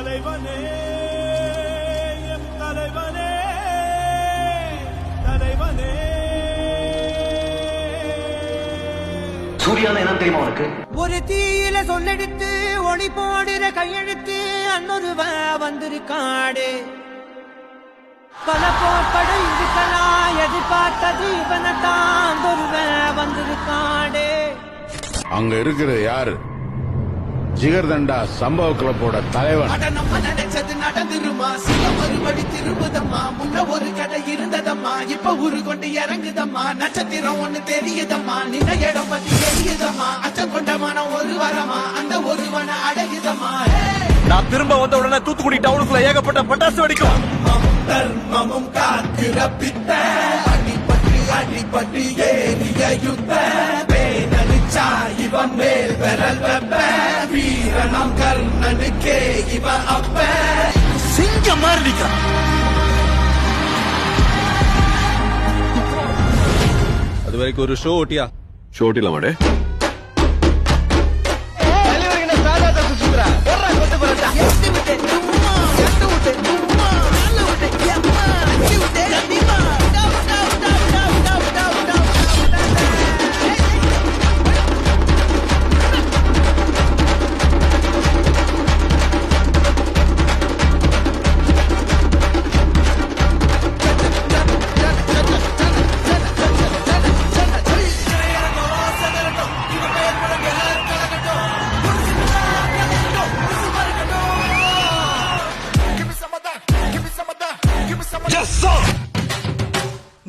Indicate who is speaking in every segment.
Speaker 1: தலைவனே எம் தலைவனே தலைவனே.
Speaker 2: சூர்யானா என்ன தெரியுமா உனக்கு?
Speaker 3: ஒரு தீயில சொல்லெடுத்து ஒளி போடுற கையெழுத்து அன்னொருவ வந்திருக்காடு. பல போர்ப்படம் இருக்கலாம் எதிர்பார்த்தது இவனத்தான் ஒருவ வந்திருக்காடு.
Speaker 4: அங்க இருக்கிற யாரு? ஜிகர்தண்டா சம்பவ கிளப்போட தலைவன்.
Speaker 5: நம்ம நினைச்சது நடந்துருமா? சில மறுபடி திரும்புதம்மா. முன்ன ஒரு கடை இருந்ததம்மா, இப்ப ஊரு கொண்டு இறங்குதம்மா. நட்சத்திரம் ஒண்ணு தெரியுதம்மா, நின்ன இடம் பத்தி தெரியுதம்மா. அச்சம் கொண்ட மனம் ஒரு வரமா, அந்த ஒருவன அடையுதம்மா.
Speaker 6: நான் திரும்ப வந்த உடனே தூத்துக்குடி டவுனுக்குள்ள ஏகப்பட்ட பட்டாசு வெடிக்கும்.
Speaker 5: தர்மமும் காக்கிற பித்த அடிப்பட்டு ஏறிய யுத்த பேனலிச்சா இவன் மேல் விரல் வெப்ப. வீரனம் கர்ணனுக்கே இவன் அப்ப
Speaker 6: சிங்க மாதிரி நிக்கிறான். அது வரைக்கும் ஒரு ஷோ ஓட்டியா?
Speaker 4: ஷோ ஓட்டில மாடே.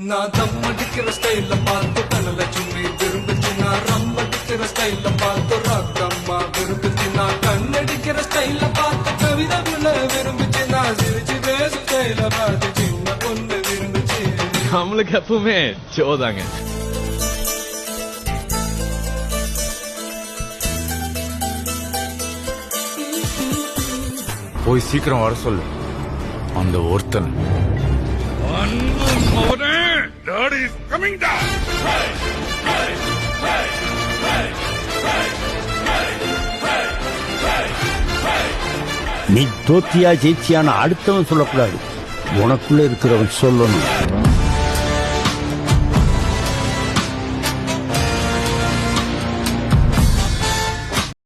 Speaker 7: நான் தம் அடிக்கிற ஸ்டைல பார்த்து கனல சும்மி விரும்பிச்சு. நான் ரம் அடிக்கிற ஸ்டைல பார்த்து ராக்கம்மா விரும்பிச்சு. நான் கண்ணடிக்கிற ஸ்டைல பார்த்து கவிதை விழ விரும்பிச்சு. நான் சிரிச்சு பேச ஸ்டைல பார்த்து சின்ன பொண்ணு விரும்பிச்சு.
Speaker 6: நம்மளுக்கு எப்பவுமே சோதாங்க.
Speaker 4: போய் சீக்கிரம் வர சொல்லு அந்த ஒருத்தன்.
Speaker 8: நீ தோத்தியா ஜெயிச்சியான அடுத்தவன் சொல்லக்கூடாது, உனக்குள்ள இருக்கிறவன் சொல்லணும்.